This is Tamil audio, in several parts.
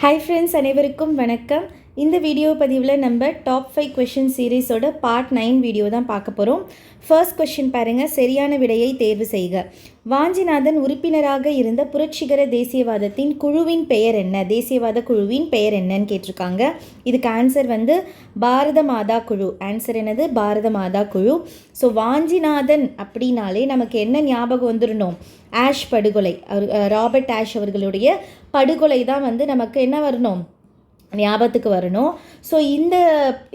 ஹாய் ஃப்ரெண்ட்ஸ், அனைவருக்கும் வணக்கம். இந்த வீடியோ பதிவில் நம்ம டாப் 5 கொஷின் சீரீஸோட பார்ட் 9 வீடியோ தான் பார்க்க போகிறோம். ஃபர்ஸ்ட் கொஷின் பாருங்கள். சரியான விடையை தேர்வு செய்க. வாஞ்சிநாதன் உறுப்பினராக இருந்த புரட்சிகர தேசியவாதத்தின் குழுவின் பெயர் என்ன? தேசியவாத குழுவின் பெயர் என்னன்னு கேட்டிருக்காங்க. இதுக்கு ஆன்சர் பாரத மாதா குழு. ஆன்சர் என்னது? பாரத மாதா குழு. ஸோ வாஞ்சிநாதன் அப்படின்னாலே நமக்கு என்ன ஞாபகம் வந்துடணும்? ஆஷ் படுகொலை, ராபர்ட் ஆஷ் அவர்களுடைய படுகொலை தான் நமக்கு என்ன வரணும்? ஞாபகத்துக்கு வரணும். ஸோ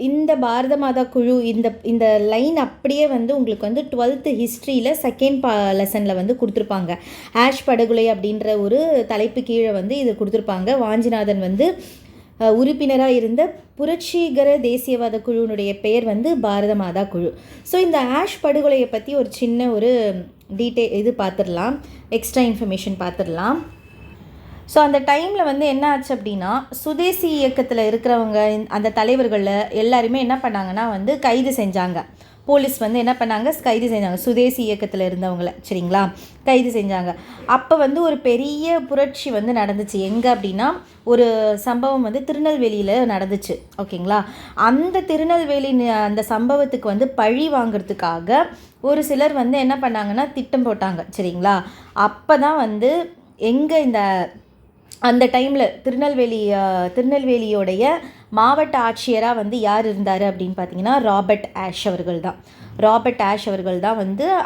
இந்த பாரத மாதா குழு இந்த லைன் அப்படியே உங்களுக்கு 12th ஹிஸ்ட்ரியில் செகண்ட் லெசனில் கொடுத்துருப்பாங்க. ஆஷ் படுகொலை அப்படின்ற ஒரு தலைப்பு கீழே இது கொடுத்துருப்பாங்க. வாஞ்சிநாதன் உறுப்பினராக இருந்த புரட்சிகர தேசியவாத குழுவினுடைய பெயர் பாரத மாதா குழு. ஸோ இந்த ஆஷ் படுகொலையை பற்றி ஒரு சின்ன ஒரு டீட்டெயில் பார்த்துடலாம், எக்ஸ்ட்ரா இன்ஃபர்மேஷன் பார்த்துடலாம். ஸோ அந்த டைமில் என்ன ஆச்சு அப்படின்னா, சுதேசி இயக்கத்தில் இருக்கிறவங்க அந்த தலைவர்களில் எல்லாருமே என்ன பண்ணாங்கன்னா கைது செஞ்சாங்க. போலீஸ் என்ன பண்ணாங்க? கைது செஞ்சாங்க. சுதேசி இயக்கத்தில் இருந்தவங்கள, சரிங்களா, கைது செஞ்சாங்க. அப்போ ஒரு பெரிய புரட்சி நடந்துச்சு. எங்கே அப்படின்னா, ஒரு சம்பவம் திருநெல்வேலியில் நடந்துச்சு. ஓகேங்களா? அந்த திருநெல்வேலி அந்த சம்பவத்துக்கு பழி வாங்கிறதுக்காக ஒரு சிலர் என்ன பண்ணாங்கன்னா திட்டம் போட்டாங்க, சரிங்களா. அப்போ தான் எங்கே அந்த டைமில் திருநெல்வேலியோடைய மாவட்ட ஆட்சியராக யார் இருந்தார் அப்படின்னு பார்த்தீங்கன்னா, ராபர்ட் ஆஷ் அவர்கள் தான். ராபர்ட் ஆஷ் அவர்கள் தான்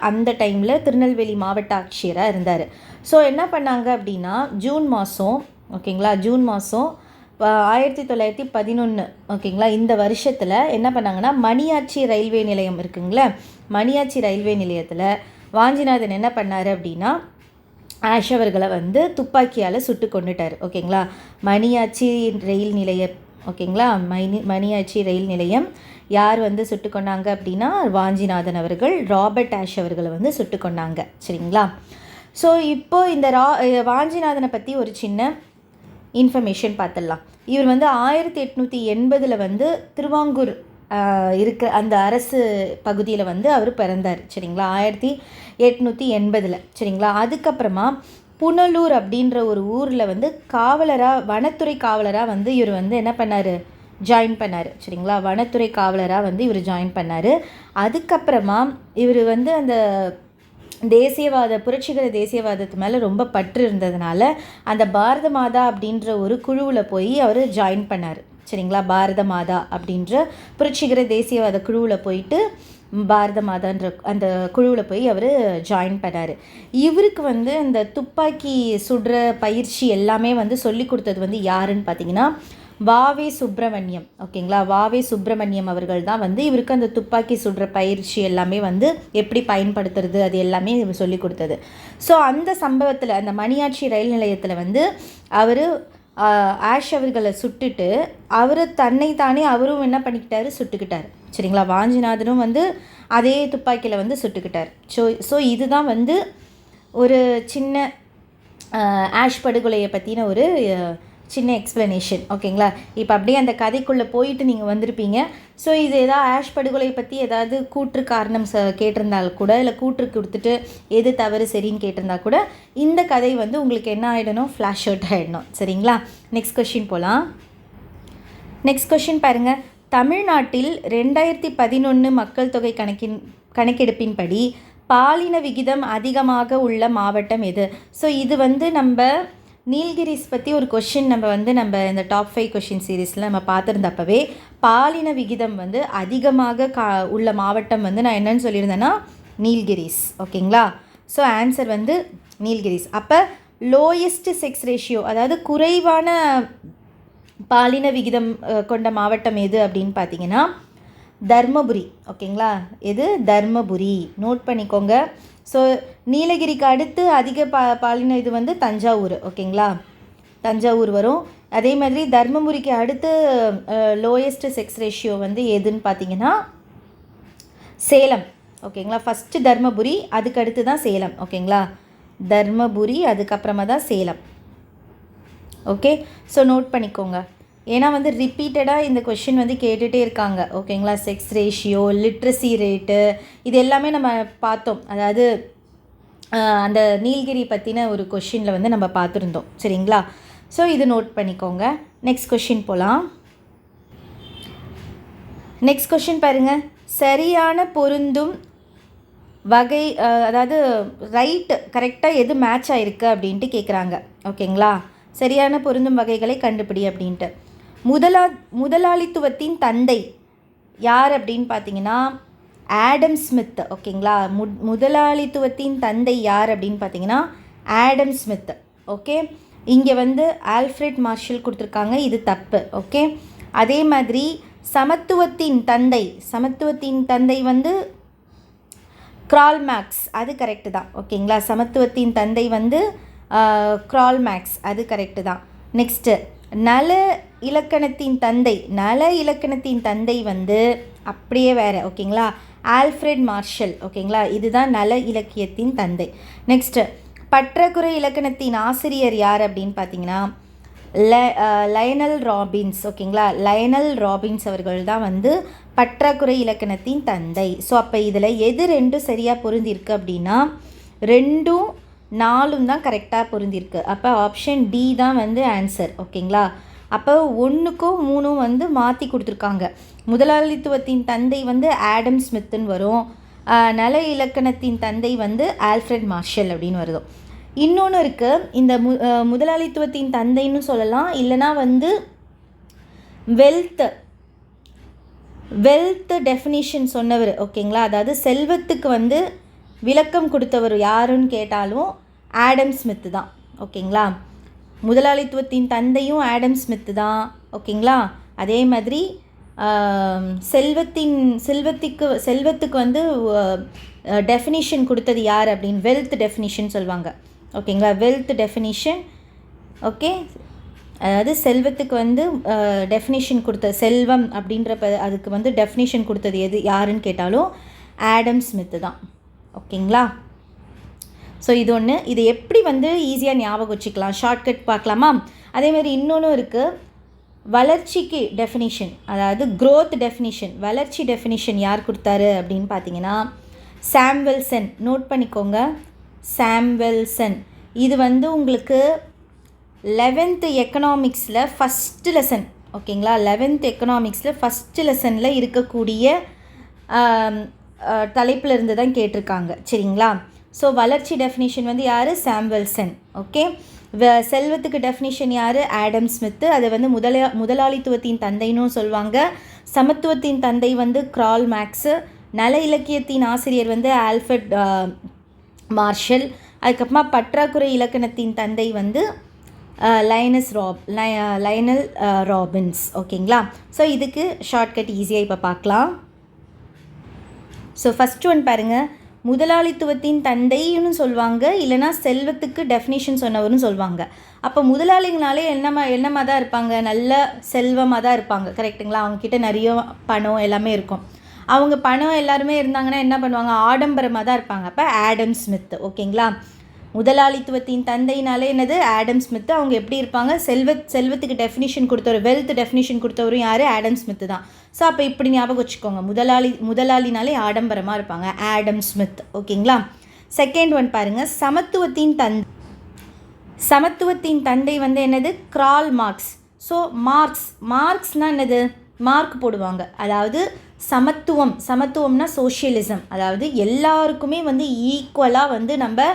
அந்த டைமில் திருநெல்வேலி மாவட்ட ஆட்சியராக இருந்தார். ஸோ என்ன பண்ணாங்க அப்படின்னா, ஜூன் மாதம், ஓகேங்களா, ஜூன் மாதம் 1911, ஓகேங்களா, இந்த வருஷத்தில் என்ன பண்ணாங்கன்னா, மணியாச்சி ரயில்வே நிலையம் இருக்குங்களே, மணியாச்சி ரயில்வே நிலையத்தில் வாஞ்சிநாதன் என்ன பண்ணார் அப்படின்னா, ஆஷ் அவர்களை துப்பாக்கியால் சுட்டு கொண்டுட்டார். ஓகேங்களா, மணியாச்சி ரயில் நிலையம், ஓகேங்களா, மணியாச்சி ரயில் நிலையம் யார் சுட்டு கொண்டாங்க அப்படின்னா, வாஞ்சிநாதன் அவர்கள் ராபர்ட் ஆஷ் அவர்களை சுட்டு கொண்டாங்க, சரிங்களா. ஸோ இப்போது இந்த வாஞ்சிநாதனை பற்றி ஒரு சின்ன இன்ஃபர்மேஷன் பார்த்துடலாம். இவர் 1880 திருவாங்கூர் இருக்க அந்த அரசு பகுதியில் அவர் பிறந்தார், சரிங்களா, 1880, சரிங்களா. அதுக்கப்புறமா புனலூர் அப்படின்ற ஒரு ஊரில் காவலராக, வனத்துறை காவலராக இவர் என்ன பண்ணார்? ஜாயின் பண்ணார், சரிங்களா. வனத்துறை காவலராக இவர் ஜாயின் பண்ணார். அதுக்கப்புறமா இவர் அந்த புரட்சிகர தேசியவாதத்து மேலே ரொம்ப பற்று இருந்ததுனால அந்த பாரத மாதா அப்படின்ற ஒரு குழுவில் போய் அவர் ஜாயின் பண்ணார், சரிங்களா. பாரத மாதா அப்படின்ற புரட்சிகர தேசியவாத குழுவில் போயிட்டு பாரத மாதான்ற அந்த குழுவில் போய் அவர் ஜாயின் பண்ணார். இவருக்கு அந்த துப்பாக்கி சுடுற பயிற்சி எல்லாமே சொல்லி கொடுத்தது யாருன்னு பார்த்தீங்கன்னா, வாவே சுப்பிரமணியம். ஓகேங்களா, வாவே சுப்பிரமணியம் அவர்கள் தான் இவருக்கு அந்த துப்பாக்கி சுடுற பயிற்சி எல்லாமே எப்படி பயன்படுத்துறது அது எல்லாமே இவர் சொல்லி கொடுத்தது. ஸோ அந்த சம்பவத்தில், அந்த மணியாச்சி ரயில் நிலையத்தில் அவர் ஆஷ் அவர்களை சுட்டுட்டு அவர் தன்னைத்தானே அவரும் என்ன பண்ணிக்கிட்டாரு? சுட்டுக்கிட்டார், சரிங்களா. வாஞ்சிநாதனும் அதே துப்பாக்கியில் சுட்டுக்கிட்டார். ஸோ இதுதான் ஒரு சின்ன ஆஷ் படுகொலையை பற்றின ஒரு சின்ன எக்ஸ்ப்ளனேஷன், ஓகேங்களா. இப்போ அப்படியே அந்த கதைக்குள்ளே போயிட்டு நீங்கள் வந்திருப்பீங்க. ஸோ இது ஏதாவது ஆஷ் படுகொலையை பற்றி ஏதாவது கூற்று காரணம் கேட்டிருந்தால் கூட, இல்லை கூற்று கொடுத்துட்டு எது தவறு சரின்னு கேட்டிருந்தா கூட இந்த கதை உங்களுக்கு என்ன ஆகிடணும்? ஃப்ளாஷ் அவுட் ஆகிடணும், சரிங்களா. நெக்ஸ்ட் கொஷின் போகலாம். நெக்ஸ்ட் கொஷின் பாருங்கள். தமிழ்நாட்டில் 2011 மக்கள் தொகை கணக்கெடுப்பின்படி பாலின விகிதம் அதிகமாக உள்ள மாவட்டம் எது? ஸோ இது நம்ம நீல்கிரிஸ் பற்றி ஒரு கொஷின் நம்ம இந்த டாப் 5 கொஷின் சீரீஸில் நம்ம பார்த்துருந்தப்பவே பாலின விகிதம் அதிகமாக உள்ள மாவட்டம் நான் என்னன்னு சொல்லியிருந்தேன்னா நீல்கிரிஸ், ஓகேங்களா. So answer Nilgiris. அப்போ லோயஸ்ட் செக்ஸ் ரேஷியோ, அதாவது குறைவான பாலின விகிதம் கொண்ட மாவட்டம் எது அப்படின்னு பார்த்தீங்கன்னா தர்மபுரி, ஓகேங்களா. எது? தர்மபுரி. நோட் பண்ணிக்கோங்க. ஸோ நீலகிரிக்கு அடுத்து அதிக பாலின இது தஞ்சாவூர், ஓகேங்களா, தஞ்சாவூர் வரும். அதே மாதிரி தர்மபுரிக்கு அடுத்து லோயஸ்ட் செக்ஸ் ரேஷியோ எதுன்னு பார்த்தீங்கன்னா சேலம், ஓகேங்களா. ஃபஸ்ட்டு தர்மபுரி, அதுக்கு அடுத்து தான் சேலம், ஓகேங்களா. தர்மபுரி, அதுக்கப்புறமா தான் சேலம். ஓகே, ஸோ நோட் பண்ணிக்கோங்க. ஏன்னா ரிப்பீட்டடாக இந்த கொஷின் கேட்டுகிட்டே இருக்காங்க, ஓகேங்களா. செக்ஸ் ரேஷியோ, லிட்ரஸி ரேட்டு, இது எல்லாமே நம்ம பார்த்தோம். அதாவது அந்த நீல்கிரி பற்றின ஒரு கொஷினில் நம்ம பார்த்துருந்தோம், சரிங்களா. ஸோ இது நோட் பண்ணிக்கோங்க. நெக்ஸ்ட் கொஷின் போகலாம். நெக்ஸ்ட் கொஷின் பாருங்கள். சரியான பொருந்தும் வகை, அதாவது ரைட்டு கரெக்டாக எது மேட்ச் ஆகிருக்கு அப்படின்ட்டு கேட்குறாங்க. ஓகேங்களா? சரியான பொருந்தும் வகைகளை கண்டுபிடி அப்படின்ட்டு. முதலாளித்துவத்தின் தந்தை யார் அப்படின்னு பார்த்தீங்கன்னா ஆடம் ஸ்மித். ஓகேங்களா? முதலாளித்துவத்தின் தந்தை யார் அப்படின்னு பார்த்தீங்கன்னா ஆடம் ஸ்மித். ஓகே, இங்கே வந்து ஆல்ஃப்ரெட் மார்ஷல் கொடுத்துருக்காங்க, இது தப்பு. ஓகே, அதே மாதிரி சமத்துவத்தின் தந்தை வந்து கார்ல் மார்க்ஸ், அது கரெக்டு தான். ஓகேங்களா? சமத்துவத்தின் தந்தை வந்து கார்ல் மார்க்ஸ், அது கரெக்டு தான். நெக்ஸ்ட்டு நல இலக்கணத்தின் தந்தை வந்து அப்படியே வேறு. ஓகேங்களா? Alfred Marshall. ஓகேங்களா? இதுதான் நல இலக்கியத்தின் தந்தை. நெக்ஸ்ட்டு பற்றாக்குறை இலக்கணத்தின் ஆசிரியர் யார் அப்படின்னு பார்த்தீங்கன்னா லயனல் ராபின்ஸ். ஓகேங்களா? லயனல் ராபின்ஸ் அவர்கள் தான் வந்து பற்றாக்குறை இலக்கணத்தின் தந்தை. ஸோ அப்போ இதில் எது 2 சரியாக பொருந்திருக்கு அப்படின்னா 2, 4 தான் கரெக்டாக பொருந்திருக்கு. அப்போ ஆப்ஷன் டி தான் வந்து ஆன்சர். ஓகேங்களா? அப்போ 1க்கும் 3 வந்து மாற்றி கொடுத்துருக்காங்க. முதலாளித்துவத்தின் தந்தை வந்து ஆடம் ஸ்மித்துன்னு வரும், நல இலக்கணத்தின் தந்தை வந்து ஆல்ஃப்ரெட் மார்ஷல் அப்படின்னு வருது. இன்னொன்று இருக்குது, இந்த முதலாளித்துவத்தின் தந்தைன்னு சொல்லலாம், இல்லைனா வந்து வெல்த் டெஃபினிஷன் சொன்னவர். ஓகேங்களா? அதாவது செல்வத்துக்கு வந்து விளக்கம் கொடுத்தவர் யாருன்னு கேட்டாலும் ஆடம் ஸ்மித்து தான். ஓகேங்களா? முதலாளித்துவத்தின் தந்தையும் ஆடம் ஸ்மித்து தான். ஓகேங்களா? அதே மாதிரி செல்வத்துக்கு வந்து டெஃபினிஷன் கொடுத்தது யார் அப்படின்னு வெல்த் டெஃபினிஷன் சொல்லுவாங்க. ஓகேங்களா? Wealth definition. ஓகே, அதாவது செல்வத்துக்கு வந்து டெஃபினிஷன் கொடுத்த செல்வம் அப்படின்ற அதுக்கு வந்து டெஃபினிஷன் கொடுத்தது யாருன்னு கேட்டாலும் ஆடம் ஸ்மித்து தான். ஓகேங்களா? ஸோ இது ஒன்று. இது எப்படி வந்து ஈஸியாக ஞாபகம் வச்சுக்கலாம், ஷார்ட்கட் பார்க்கலாமா? அதேமாதிரி இன்னொன்று இருக்குது, வளர்ச்சிக்கு டெஃபினிஷன், அதாவது க்ரோத் டெஃபினிஷன், வளர்ச்சி டெஃபினிஷன் யார் கொடுத்தாரு அப்படின்னு பார்த்தீங்கன்னா சாம்வெல்சன். நோட் பண்ணிக்கோங்க, சாம்வெல்சன். இது வந்து உங்களுக்கு 11th எக்கனாமிக்ஸில் ஃபஸ்ட்டு லெசன். ஓகேங்களா? 11th எக்கனாமிக்ஸில் ஃபஸ்ட்டு லெசனில் இருக்கக்கூடிய தலைப்பில் இருந்து தான் கேட்டிருக்காங்க. சரிங்களா? ஸோ வளர்ச்சி டெஃபினிஷன் வந்து யார்? சாம்வெல்சன். ஓகே, செல்வத்துக்கு டெஃபினிஷன் யார்? Adam Smith. அதை வந்து முதலாளித்துவத்தின் தந்தைன்னு சொல்லுவாங்க. சமத்துவத்தின் தந்தை வந்து கார்ல் மார்க்ஸு. நல இலக்கியத்தின் ஆசிரியர் வந்து ஆல்ஃப்ரெட் மார்ஷல். அதுக்கப்புறமா பற்றாக்குறை இலக்கணத்தின் தந்தை வந்து லயனல் ராபின்ஸ். ஓகேங்களா? ஸோ இதுக்கு ஷார்ட்கட் ஈஸியாக இப்போ பார்க்கலாம். ஸோ ஃபஸ்ட் ஒன் பாருங்கள், முதலாளித்துவத்தின் தந்தைன்னு சொல்லுவாங்க, இல்லைனா செல்வத்துக்கு டெஃபினிஷன் சொன்னவர்னு சொல்லுவாங்க. அப்போ முதலாளிங்கனாலே என்னமாக தான் இருப்பாங்க? நல்ல செல்வமாக தான் இருப்பாங்க. கரெக்டுங்களா? அவங்கக்கிட்ட நிறைய பணம் எல்லாமே இருக்கும். அவங்க பணம் எல்லாருமே இருந்தாங்கன்னா என்ன பண்ணுவாங்க? ஆடம்பரமாக தான் இருப்பாங்க. அப்போ ஆடம் ஸ்மித். ஓகேங்களா? முதலாளித்துவத்தின் தந்தைனாலே என்னது? Adam Smith. அவங்க எப்படி இருப்பாங்க? செல்வத்துக்கு டெஃபினிஷன் கொடுத்தவர், வெல்த் டெஃபினிஷன் கொடுத்தவரும் யார்? ஆடம் ஸ்மித்து தான். ஸோ அப்போ இப்படி ஞாபகம் வச்சுக்கோங்க, முதலாளினாலே ஆடம்பரமாக இருப்பாங்க, ஆடம் ஸ்மித். ஓகேங்களா? செகண்ட் ஒன் பாருங்கள், சமத்துவத்தின் தந்தை வந்து என்னது? Karl Marx. ஸோ மார்க்ஸ்னால் என்னது? மார்க் போடுவாங்க. அதாவது சமத்துவம்னா சோஷியலிசம், அதாவது எல்லாருக்குமே வந்து ஈக்குவலாக வந்து நம்ம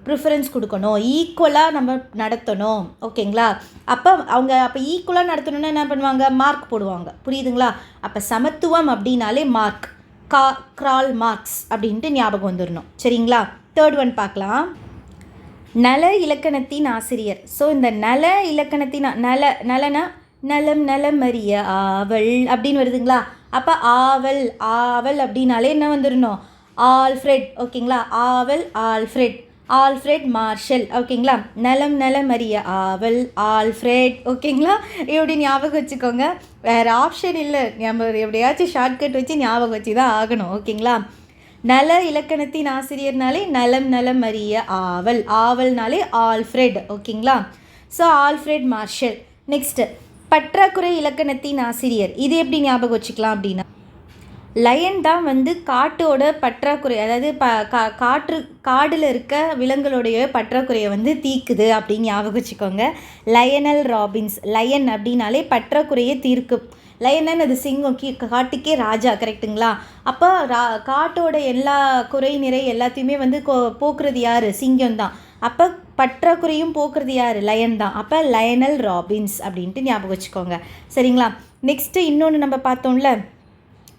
ப்ரிஃபரன்ஸ் கொடுக்கணும், ஈக்குவலாக நம்ம நடத்தணும். ஓகேங்களா? அப்போ ஈக்குவலாக நடத்தணுன்னா என்ன பண்ணுவாங்க? மார்க் போடுவாங்க. புரியுதுங்களா? அப்போ சமத்துவம் அப்படின்னாலே மார்க், கார்ல் மார்க்ஸ் அப்படின்ட்டு ஞாபகம் வந்துடணும். சரிங்களா? தேர்ட் ஒன் பார்க்கலாம், நல இலக்கணத்தின் ஆசிரியர். ஸோ இந்த நல இலக்கணத்தின் நலனா நலம் அறிய ஆவல் அப்படின்னு வருதுங்களா? அப்போ ஆவல் அப்படின்னாலே என்ன வந்துடணும்? ஆல்ஃப்ரெட். ஓகேங்களா? Alfred Marshall. ஓகேங்களா? நலம் அறிய ஆவல் ஆல்ஃப்ரெட். ஓகேங்களா? இப்படி ஞாபகம் வச்சுக்கோங்க, வேறு ஆப்ஷன் இல்லை. நம்ம எப்படியாச்சும் ஷார்ட்கட் வச்சு ஞாபகம் வச்சு தான் ஆகணும். ஓகேங்களா? நல இலக்கணத்தின் ஆசிரியர்னாலே நலம் அறிய ஆவல்னாலே ஆல்ஃப்ரெட். ஓகேங்களா? So Alfred Marshall. நெக்ஸ்ட்டு பற்றாக்குறை இலக்கணத்தின் ஆசிரியர், இது எப்படி ஞாபகம் வச்சுக்கலாம் அப்படின்னா லயன் தான் வந்து காட்டோட பற்றாக்குறை, அதாவது காடில் இருக்க விலங்குகளுடைய பற்றாக்குறையை வந்து தீக்குது அப்படின்னு ஞாபகம் வச்சுக்கோங்க. Lionel Robbins. லயன் அப்படின்னாலே பற்றாக்குறையை தீர்க்கும். லயனன் அது சிங்கம், காட்டுக்கே ராஜா, கரெக்டுங்களா? அப்போ காட்டோட எல்லா குறை நிறை எல்லாத்தையுமே வந்து போக்குறது யார்? சிங்கம் தான். அப்போ பற்றாக்குறையும் போக்குறது யார்? லயன் தான். அப்போ லயனல் ராபின்ஸ் அப்படின்ட்டு ஞாபகம் வச்சுக்கோங்க. சரிங்களா? நெக்ஸ்ட்டு இன்னொன்று நம்ம பார்த்தோம்ல,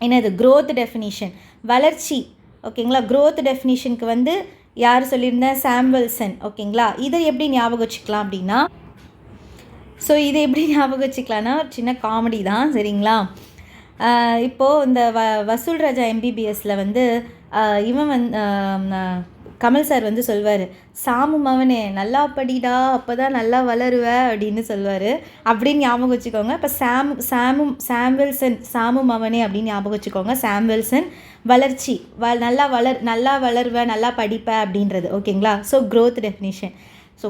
என்னது? க்ரோத் டெஃபினிஷன், வளர்ச்சி. ஓகேங்களா? க்ரோத் டெஃபினிஷனுக்கு வந்து யார் சொல்லியிருந்தேன்? சாம்வெல்சன். ஓகேங்களா? இதை எப்படி ஞாபகம் வச்சுக்கலாம் அப்படின்னா, இதை எப்படி ஞாபகம் வச்சுக்கலான்னா சின்ன காமெடி தான். சரிங்களா? இப்போது இந்த வசூல் ராஜா எம்பிபிஎஸ்ல வந்து இவன் கமல் சார் வந்து சொல்வார், சாமு மவனே நல்லா படிடா, அப்போ தான் நல்லா வளருவ அப்படின்னு சொல்வார். அப்படின்னு ஞாபகம் வச்சுக்கோங்க. இப்போ சாம்வெல்சன், சாமு மவனே அப்படின்னு ஞாபகம் வச்சுக்கோங்க. சாம்வெல்சன் வளர்ச்சி, நல்லா வளருவ, நல்லா படிப்ப அப்படின்றது. ஓகேங்களா? Growth definition.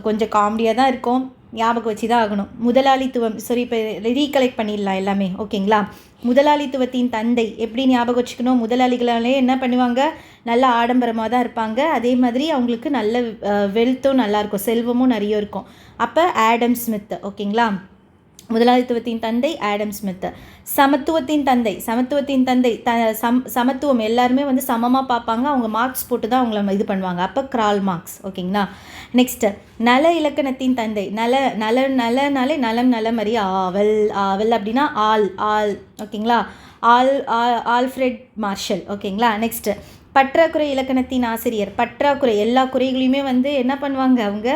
கொஞ்சம் காமெடியாக தான் இருக்கும், ஞாபகம் வச்சு தான் ஆகணும். முதலாளித்துவம், இப்போ ரீகலெக்ட் பண்ணிடலாம் எல்லாமே. ஓகேங்களா? முதலாளித்துவத்தின் தந்தை எப்படி ஞாபகம் வச்சுக்கணும்? முதலாளிகளாலே என்ன பண்ணுவாங்க? நல்ல ஆடம்பரமாக தான் இருப்பாங்க. அதே மாதிரி அவங்களுக்கு நல்ல வெல்த்தும் நல்லாயிருக்கும், செல்வமும் நிறைய இருக்கும். அப்போ ஆடம் ஸ்மித். ஓகேங்களா? முதலாளித்துவத்தின் தந்தை ஆடம் ஸ்மித். சமத்துவத்தின் தந்தை சமத்துவம், எல்லாருமே வந்து சமமாக பார்ப்பாங்க, அவங்க மார்க்ஸ் போட்டு தான் அவங்கள இது பண்ணுவாங்க. அப்போ கார்ல் மார்க்ஸ். ஓகேங்களா? நெக்ஸ்ட்டு நல இலக்கணத்தின் தந்தை. நலனாலே நலம் நலமறி ஆவல் அப்படின்னா ஆல். ஓகேங்களா? Alfred Marshall. ஓகேங்களா? நெக்ஸ்ட்டு பற்றாக்குறை இலக்கணத்தின் ஆசிரியர். பற்றாக்குறை எல்லா குறைகளையுமே வந்து என்ன பண்ணுவாங்க? அவங்க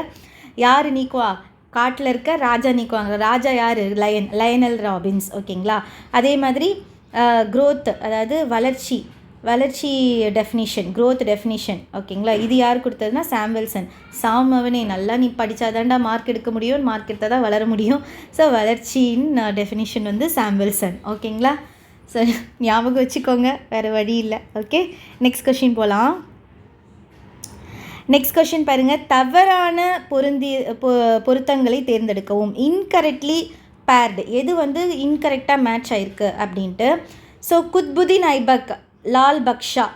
யார் நீக்குவா? காட்டில் இருக்க ராஜா நீக்குவாங்க. ராஜா யார்? Lionel Robbins. ஓகேங்களா? அதே மாதிரி க்ரோத், அதாவது வளர்ச்சி டெஃபினிஷன், க்ரோத் டெஃபினிஷன். ஓகேங்களா? இது யார் கொடுத்ததுன்னா சாம்வெல்சன். சாமவனே நல்லா நீ படித்தாதான்டா மார்க் எடுக்க முடியும், மார்க் எடுத்தால் தான் வளர முடியும். வளர்ச்சியின் டெஃபினிஷன் வந்து சாம்வெல்சன். ஓகேங்களா? ஞாபகம் வச்சுக்கோங்க, வேறு வழி இல்லை. ஓகே, நெக்ஸ்ட் கொஷின் போகலாம். நெக்ஸ்ட் கொஷின் பாருங்கள். தவறான பொருத்தங்களை தேர்ந்தெடுக்கவும். இன்கரெக்ட்லி பேர்டு, எது வந்து இன்கரெக்டாக மேட்ச் ஆகிருக்கு அப்படின்ட்டு. குத்புதீன் ஐபக், லால் பக்ஷா,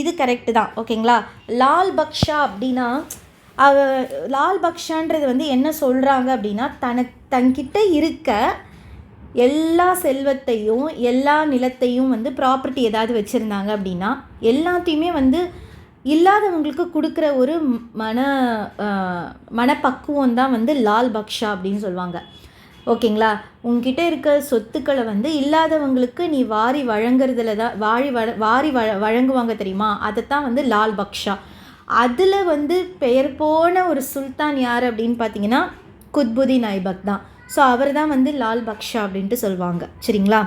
இது கரெக்டு தான். ஓகேங்களா? லால் பக்ஷா அப்படின்னா, லால் பக்ஷான்றது வந்து என்ன சொல்கிறாங்க அப்படின்னா, தன்கிட்ட இருக்க எல்லா செல்வத்தையும் எல்லா நிலத்தையும் வந்து ப்ராப்பர்ட்டி ஏதாவது வச்சுருந்தாங்க அப்படின்னா எல்லாத்தையுமே வந்து இல்லாதவங்களுக்கு கொடுக்குற ஒரு மனப்பக்குவம் தான் வந்து லால் பக்ஷா அப்படின்னு சொல்லுவாங்க. ஓகேங்களா? உங்ககிட்ட இருக்க சொத்துக்களை வந்து இல்லாதவங்களுக்கு நீ வாரி வழங்குறதுல தான் வாரி வழங்குவாங்க தெரியுமா? அதைத்தான் வந்து லால் பக்ஷா. அதில் வந்து பெயர் போன ஒரு சுல்தான் யார் அப்படின்னு பார்த்தீங்கன்னா குத்புதீன் ஐபக் தான். அவர் தான் வந்து லால் பக்ஷா அப்படின்ட்டு சொல்லுவாங்க. சரிங்களா?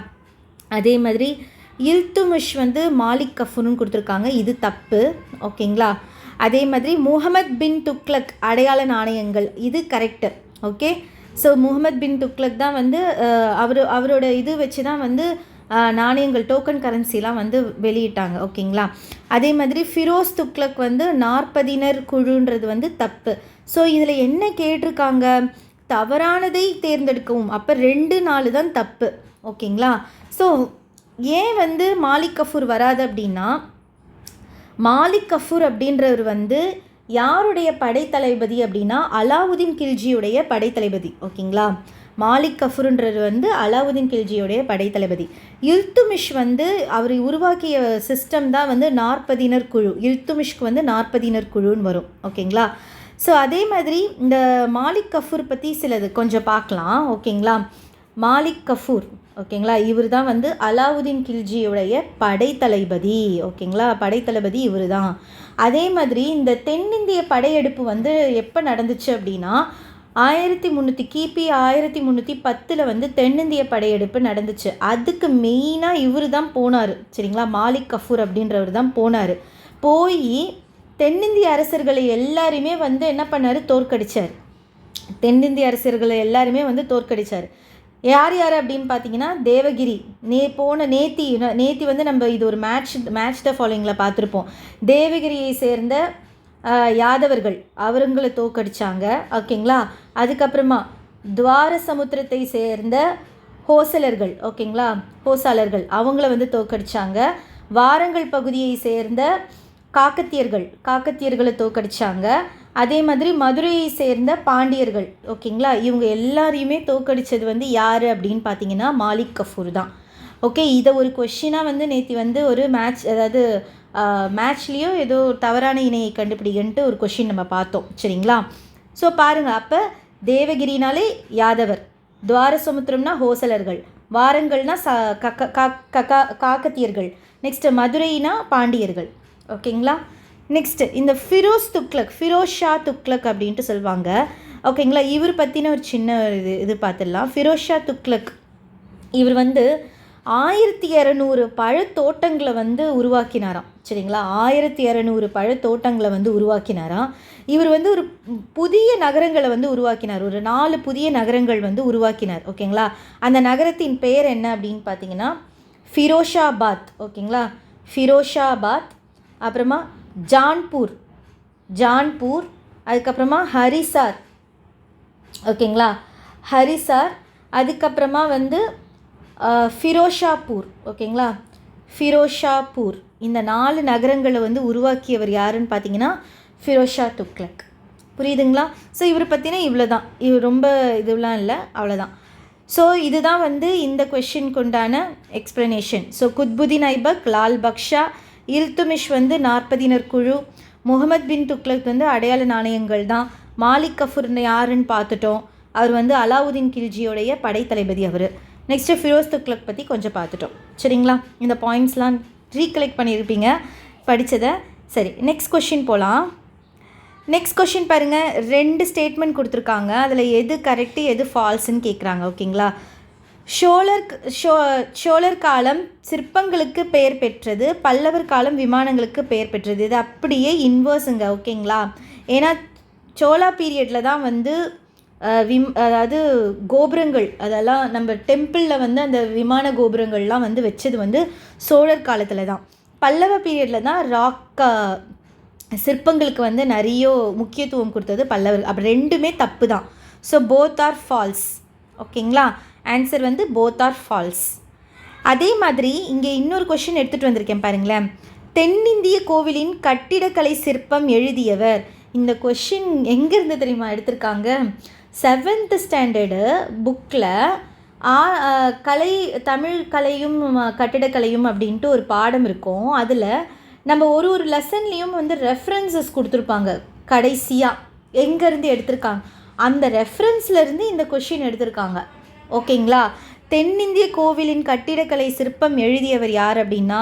அதே மாதிரி இல்துமிஷ் வந்து மாலிக் கஃபூர்னு கொடுத்துருக்காங்க, இது தப்பு. ஓகேங்களா? அதே மாதிரி முகமது பின் துக்ளக் அடையாள நாணயங்கள், இது கரெக்டு. ஓகே, முகமது பின் துக்ளக் தான் வந்து அவரோட இது வச்சு தான் வந்து நாணயங்கள், டோக்கன் கரன்சிலாம் வந்து வெளியிட்டாங்க. ஓகேங்களா? அதே மாதிரி ஃபிரோஸ் துக்ளக் வந்து 40 குழுன்றது வந்து தப்பு. இதில் என்ன கேட்டிருக்காங்க? தவறானதை தேர்ந்தெடுக்கவும். அப்போ 2-4 தான் தப்பு. ஓகேங்களா? ஏன் வந்து மாலிக் கஃபூர் வராது அப்படின்னா, மாலிக் கஃபூர் அப்படின்றவர் வந்து யாருடைய படைத்தளபதி அப்படின்னா அலாவுதீன் கில்ஜியுடைய படைத்தளபதி. ஓகேங்களா? மாலிக் கஃபூர்ன்றது வந்து அலாவுதீன் கில்ஜியுடைய படைத்தளபதி. இல்துமிஷ் வந்து அவர் உருவாக்கிய சிஸ்டம் தான் வந்து 40 குழு. இல்துமிஷ்க்கு வந்து 40 குழுன்னு வரும். ஓகேங்களா? அதே மாதிரி இந்த மாலிக் கஃபூர் பற்றி சிலது கொஞ்சம் பார்க்கலாம். ஓகேங்களா? மாலிக் கஃபூர், ஓகேங்களா, இவர் தான் வந்து அலாவுதீன் கில்ஜியுடைய படைத்தளபதி. ஓகேங்களா? படைத்தளபதி இவர் தான். அதே மாதிரி இந்த தென்னிந்திய படையெடுப்பு வந்து எப்போ நடந்துச்சு அப்படின்னா 1300 1310 வந்து தென்னிந்திய படையெடுப்பு நடந்துச்சு. அதுக்கு மெயினாக இவர் தான் போனார். சரிங்களா? மாலிக் கஃபூர் அப்படின்றவர் தான் போனார். போய் தென்னிந்திய அரசர்களை எல்லாருமே வந்து என்ன பண்ணார்? தோற்கடித்தார். தென்னிந்திய அரசர்களை எல்லாருமே வந்து தோற்கடித்தார். யார் அப்படின்னு பார்த்தீங்கன்னா தேவகிரி. நேத்தி வந்து நம்ம இது ஒரு மேட்ச் த ஃபாலோயிங்கில் பார்த்துருப்போம். தேவகிரியை சேர்ந்த யாதவர்கள், அவங்களை தோற்கடித்தாங்க. ஓகேங்களா? அதுக்கப்புறமா துவார சமுத்திரத்தை சேர்ந்த ஹோசலர்கள், ஓகேங்களா, ஹோசாலர்கள், அவங்கள வந்து தோற்கடித்தாங்க. வாரங்கல் பகுதியை சேர்ந்த காக்கத்தியர்களை தோக்கடிச்சாங்க. அதே மாதிரி மதுரையை சேர்ந்த பாண்டியர்கள், ஓகேங்களா, இவங்க எல்லாரையுமே தோக்கடிச்சது வந்து யார் அப்படின்னு பார்த்தீங்கன்னா மாலிக் கஃபூர் தான். ஓகே, இதை ஒரு கொஷினாக வந்து நேற்று வந்து ஒரு மேட்ச், அதாவது மேட்ச்லேயோ ஏதோ தவறான இணையை கண்டுபிடிங்கன்ட்டு ஒரு கொஷின் நம்ம பார்த்தோம், சரிங்களா. ஸோ பாருங்கள், அப்போ தேவகிரினாலே யாதவர், துவாரசமுத்திரம்னா ஹோசலர்கள், வாரங்கள்னா காக்கத்தியர்கள், நெக்ஸ்ட்டு மதுரைனா பாண்டியர்கள், ஓகேங்களா. நெக்ஸ்ட்டு இந்த ஃபிரோஸ் ஷா துக்ளக் அப்படின்ட்டு சொல்லுவாங்க, ஓகேங்களா. இவர் பற்றின ஒரு சின்ன இது பார்த்துடலாம். ஃபிரோஸ் ஷா துக்ளக் இவர் வந்து 1200 பழத்தோட்டங்களை வந்து உருவாக்கினாராம், சரிங்களா. 1200 பழத்தோட்டங்களை வந்து உருவாக்கினாராம். இவர் வந்து ஒரு புதிய நகரங்களை வந்து உருவாக்கினார், ஒரு 4 புதிய நகரங்கள் வந்து உருவாக்கினார், ஓகேங்களா. அந்த நகரத்தின் பெயர் என்ன அப்படின்னு பார்த்தீங்கன்னா ஃபிரோஷாபாத், ஓகேங்களா. ஃபிரோஷாபாத், அப்புறமா ஜான்பூர், அதுக்கப்புறமா ஹரிசார், ஓகேங்களா, ஹரிசார், அதுக்கப்புறமா வந்து ஃபிரோஷாப்பூர், ஓகேங்களா, ஃபிரோஷாப்பூர். இந்த 4 நகரங்களை வந்து உருவாக்கியவர் யாருன்னு பார்த்தீங்கன்னா ஃபிரோஸ் ஷா துக்ளக். புரியுதுங்களா? ஸோ இவரை பற்றினா இவ்வளோ தான், இவர் ரொம்ப இதுலாம் இல்லை, அவ்வளோதான். ஸோ இதுதான் வந்து இந்த கொஷினுக்கு உண்டான எக்ஸ்ப்ளனேஷன். ஸோ குத்புதீன் ஐபக், லால் பக்ஷா, இல்துமிஷ் வந்து 40 குழு, முகமது பின் துக்ளக் வந்து அடையாள நாணயங்கள் தான், மாலிக் கஃபூர் யாருன்னு பார்த்துட்டோம், அவர் வந்து அலாவுதீன் கில்ஜியோடைய படைத்தளபதி அவர். நெக்ஸ்ட்டு ஃபிரோஸ் துக்ளக் பற்றி கொஞ்சம் பார்த்துட்டோம், சரிங்களா. இந்த பாயிண்ட்ஸ்லாம் ரீகலெக்ட் பண்ணியிருப்பீங்க படித்ததை. சரி, நெக்ஸ்ட் கொஷின் போகலாம். நெக்ஸ்ட் கொஷின் பாருங்கள், 2 ஸ்டேட்மெண்ட் கொடுத்துருக்காங்க, அதில் எது கரெக்டு எது ஃபால்ஸுன்னு கேட்குறாங்க, ஓகேங்களா. சோழர் காலம் சிற்பங்களுக்கு பெயர் பெற்றது, பல்லவர் காலம் விமானங்களுக்கு பெயர் பெற்றது. இது அப்படியே இன்வர்ஸுங்க, ஓகேங்களா. ஏன்னா சோழா பீரியடில் தான் வந்து அதாவது கோபுரங்கள், அதெல்லாம் நம்ம டெம்பிளில் வந்து அந்த விமான கோபுரங்கள்லாம் வந்து வச்சது வந்து சோழர் காலத்தில் தான். பல்லவ பீரியடில் தான் சிற்பங்களுக்கு வந்து நிறைய முக்கியத்துவம் கொடுத்தது பல்லவர். அப்போ ரெண்டுமே தப்பு தான். ஸோ போத் ஆர் ஃபால்ஸ், ஓகேங்களா. ஆன்சர் வந்து போத் ஆர் ஃபால்ஸ். அதே மாதிரி இங்கே இன்னொரு கொஷின் எடுத்துகிட்டு வந்திருக்கேன் பாருங்களேன். தென்னிந்திய கோவிலின் கட்டிடக்கலை சிற்பம் எழுதியவர். இந்த கொஷின் எங்கேருந்து தெரியுமா எடுத்திருக்காங்க? 7th ஸ்டாண்டர்டு புக்கில் தமிழ் கலையும் கட்டிடக்கலையும் அப்படின்ட்டு ஒரு பாடம் இருக்கும். அதில் நம்ம ஒரு லெசன்லேயும் வந்து ரெஃபரன்சஸ் கொடுத்துருப்பாங்க, கடைசியாக எங்கேருந்து எடுத்திருக்காங்க, அந்த ரெஃபரன்ஸ்லேருந்து இந்த கொஷின் எடுத்திருக்காங்க, ஓகேங்களா. தென்னிந்திய கோவிலின் கட்டிடக்கலை சிற்பம் எழுதியவர் யார் அப்படின்னா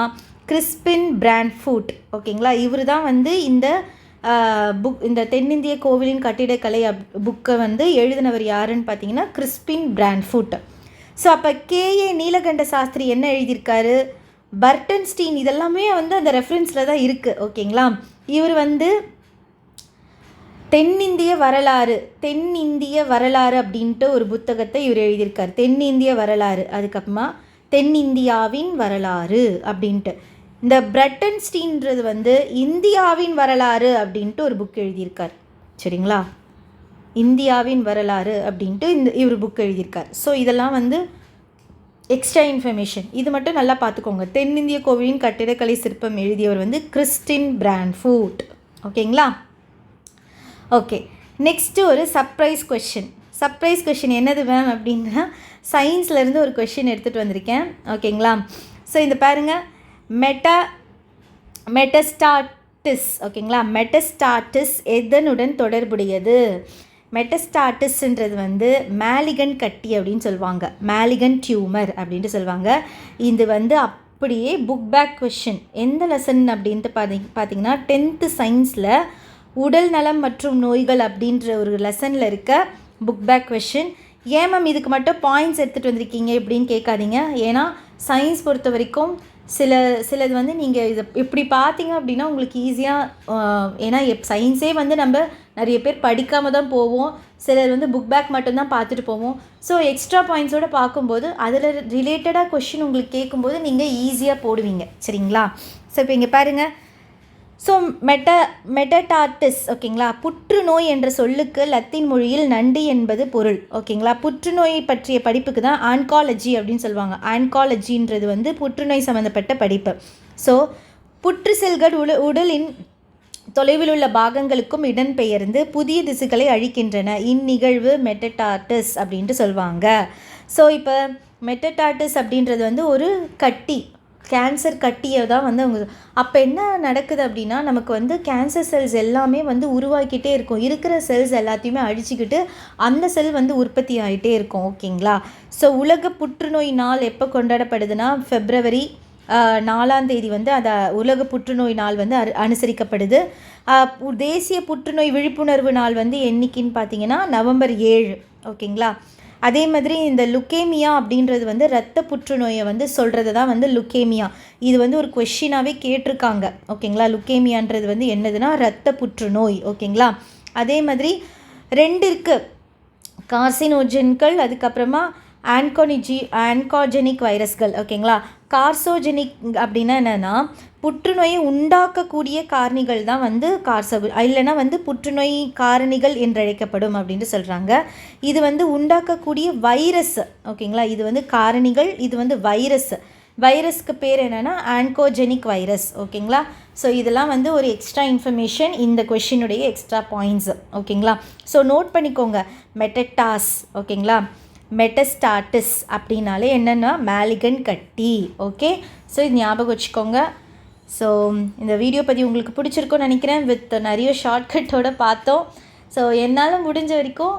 கிறிஸ்பின் பிராண்ட்ஃபுட், ஓகேங்களா. இவர் தான் வந்து இந்த தென்னிந்திய கோவிலின் கட்டிடக்கலை புக்கை வந்து எழுதினவர் யாருன்னு பார்த்தீங்கன்னா கிறிஸ்பின் பிராண்ட்ஃபுட். ஸோ அப்போ கேஏ நீலகண்ட சாஸ்திரி என்ன எழுதியிருக்காரு, பர்டன்ஸ்டீன், இதெல்லாமே வந்து அந்த ரெஃபரன்ஸில் தான் இருக்குது, ஓகேங்களா. இவர் வந்து தென்னிந்திய வரலாறு அப்படின்ட்டு ஒரு புத்தகத்தை இவர் எழுதியிருக்கார், தென்னிந்திய வரலாறு. அதுக்கப்புறமா தென்னிந்தியாவின் வரலாறு அப்படின்ட்டு. இந்த பிரட்டன்ஸ்டீன்றது வந்து இந்தியாவின் வரலாறு அப்படின்ட்டு ஒரு புக் எழுதியிருக்கார், சரிங்களா. இந்தியாவின் வரலாறு அப்படின்ட்டு இவர் புக் எழுதியிருக்கார். ஸோ இதெல்லாம் வந்து எக்ஸ்ட்ரா இன்ஃபர்மேஷன், இது மட்டும் நல்லா பார்த்துக்கோங்க. தென்னிந்திய கோவிலின் கட்டிடக்கலை சிற்பம் எழுதியவர் வந்து கிறிஸ்டின் பிராண்ட்ஃபுட், ஓகேங்களா. ஓகே, நெக்ஸ்ட்டு ஒரு சர்ப்ரைஸ் கொஷின் என்னது மேம் அப்படின்னா சயின்ஸ்லேருந்து ஒரு கொஷின் எடுத்துகிட்டு வந்திருக்கேன், ஓகேங்களா. ஸோ இந்த பாருங்கள், மெட்டஸ்டாட்டிஸ், ஓகேங்களா. மெட்டஸ்டாட்டிஸ் எதனுடன் தொடர்புடையது? மெட்டஸ்டாட்டிஸ்ன்றது வந்து மேலிகன் கட்டி அப்படின்னு சொல்லுவாங்க, மேலிகன் டியூமர் அப்படின்ட்டு சொல்லுவாங்க. இது வந்து அப்படியே புக் பேக் கொஷின். எந்த லெசன் அப்படின்ட்டு பார்த்தீங்கன்னா 10th சயின்ஸில் உடல் நலம் மற்றும் நோய்கள் அப்படின்ற ஒரு லெசனில் இருக்க புக் பேக் கொஷின். ஏன் மேம் இதுக்கு மட்டும் பாயிண்ட்ஸ் எடுத்துகிட்டு வந்திருக்கீங்க இப்படின்னு கேட்காதீங்க. ஏன்னா சயின்ஸ் பொறுத்த வரைக்கும் சிலது வந்து நீங்கள் இதை இப்படி பார்த்தீங்க அப்படின்னா உங்களுக்கு ஈஸியாக, ஏன்னா சயின்ஸே வந்து நம்ம நிறைய பேர் படிக்காமல் தான் போவோம், சிலர் வந்து புக் பேக் மட்டும்தான் பார்த்துட்டு போவோம். ஸோ எக்ஸ்ட்ரா பாயிண்ட்ஸோடு பார்க்கும்போது அதில் ரிலேட்டடாக கொஷின் உங்களுக்கு கேட்கும்போது நீங்கள் ஈஸியாக போடுவீங்க, சரிங்களா. ஸோ இப்போ இங்கே பாருங்கள். ஸோ மெட்டடாட்டிஸ், ஓகேங்களா. புற்றுநோய் என்ற சொல்லுக்கு லத்தீன் மொழியில் நண்டு என்பது பொருள், ஓகேங்களா. புற்றுநோயை பற்றிய படிப்புக்கு தான் ஆன்காலஜி அப்படின்னு சொல்லுவாங்க. ஆன்காலஜின்றது வந்து புற்றுநோய் சம்மந்தப்பட்ட படிப்பு. ஸோ புற்று செல்கள் உடலின் தொலைவில் உள்ள பாகங்களுக்கும் இடம்பெயர்ந்து புதிய திசுக்களை அழிக்கின்றன. இந்நிகழ்வு மெட்டடார்டஸ் அப்படின்ட்டு சொல்லுவாங்க. ஸோ இப்போ மெட்டடார்டஸ் அப்படின்றது வந்து ஒரு கட்டி, கேன்சர் கட்டியை தான் வந்து அவங்க. அப்போ என்ன நடக்குது அப்படின்னா, நமக்கு வந்து கேன்சர் செல்ஸ் எல்லாமே வந்து உருவாக்கிட்டே இருக்கும். இருக்கிற செல்ஸ் எல்லாத்தையுமே அழிச்சிக்கிட்டு அந்த செல் வந்து உற்பத்தி ஆகிட்டே இருக்கும். ஓகேங்களா? ஸோ உலக புற்றுநோய் நாள் எப்போ கொண்டாடப்படுதுன்னா, February 4 வந்து அந்த உலக புற்றுநோய் நாள் வந்து அனுசரிக்கப்படுது. தேசிய புற்றுநோய் விழிப்புணர்வு நாள் வந்து என்னைக்குன்னு பார்த்தீங்கன்னா November 7. ஓகேங்களா? அதே மாதிரி இந்த லுக்கேமியா அப்படின்றது வந்து இரத்த புற்றுநோயை வந்து சொல்கிறது தான் வந்து லுக்கேமியா. இது வந்து ஒரு கொஷினாகவே கேட்டிருக்காங்க. ஓகேங்களா? லுக்கேமியான்றது வந்து என்னதுன்னா இரத்த புற்றுநோய். ஓகேங்களா? அதே மாதிரி 2 இருக்குது, கார்சினோஜென்கள், அதுக்கப்புறமா ஆன்காஜெனிக் வைரஸ்கள். ஓகேங்களா? கார்சோஜெனிக் அப்படின்னா என்னென்னா, புற்றுநோயை உண்டாக்கக்கூடிய காரணிகள் தான் வந்து இல்லைன்னா வந்து புற்றுநோய் காரணிகள் என்றழைக்கப்படும் அப்படின்ட்டு சொல்கிறாங்க. இது வந்து உண்டாக்கக்கூடிய வைரஸ். ஓகேங்களா? இது வந்து காரணிகள், இது வந்து வைரஸ்க்கு பேர் என்னென்னா ஆன்கோஜெனிக் வைரஸ். ஓகேங்களா? ஸோ இதெல்லாம் வந்து ஒரு எக்ஸ்ட்ரா இன்ஃபர்மேஷன், இந்த கொஷினுடைய எக்ஸ்ட்ரா பாயிண்ட்ஸ். ஓகேங்களா? ஸோ நோட் பண்ணிக்கோங்க, மெட்டடாஸ். ஓகேங்களா? மெட்டஸ்டாட்டிஸ் அப்படின்னாலே என்னென்னா மேலிகன் கட்டி. ஓகே, ஸோ இது ஞாபகம் வச்சுக்கோங்க. ஸோ இந்த வீடியோ பதிவு உங்களுக்கு பிடிச்சிருக்கும்னு நினைக்கிறேன். வித் நிறைய ஷார்ட்கட்டோடு பார்த்தோம். ஸோ என்னால் முடிஞ்ச வரைக்கும்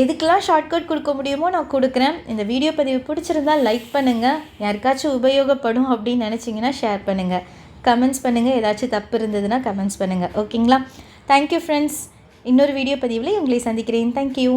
எதுக்கெல்லாம் ஷார்ட்கட் கொடுக்க முடியுமோ நான் கொடுக்குறேன். இந்த வீடியோ பதிவு பிடிச்சிருந்தால் லைக் பண்ணுங்கள். யாருக்காச்சும் உபயோகப்படும் அப்படின்னு நினச்சிங்கன்னா ஷேர் பண்ணுங்கள், கமெண்ட்ஸ் பண்ணுங்கள். ஏதாச்சும் தப்பு இருந்ததுன்னா கமெண்ட்ஸ் பண்ணுங்கள். ஓகேங்களா? Thank you friends. இன்னொரு வீடியோ பதிவில் உங்களை சந்திக்கிறேன். தேங்க்யூ.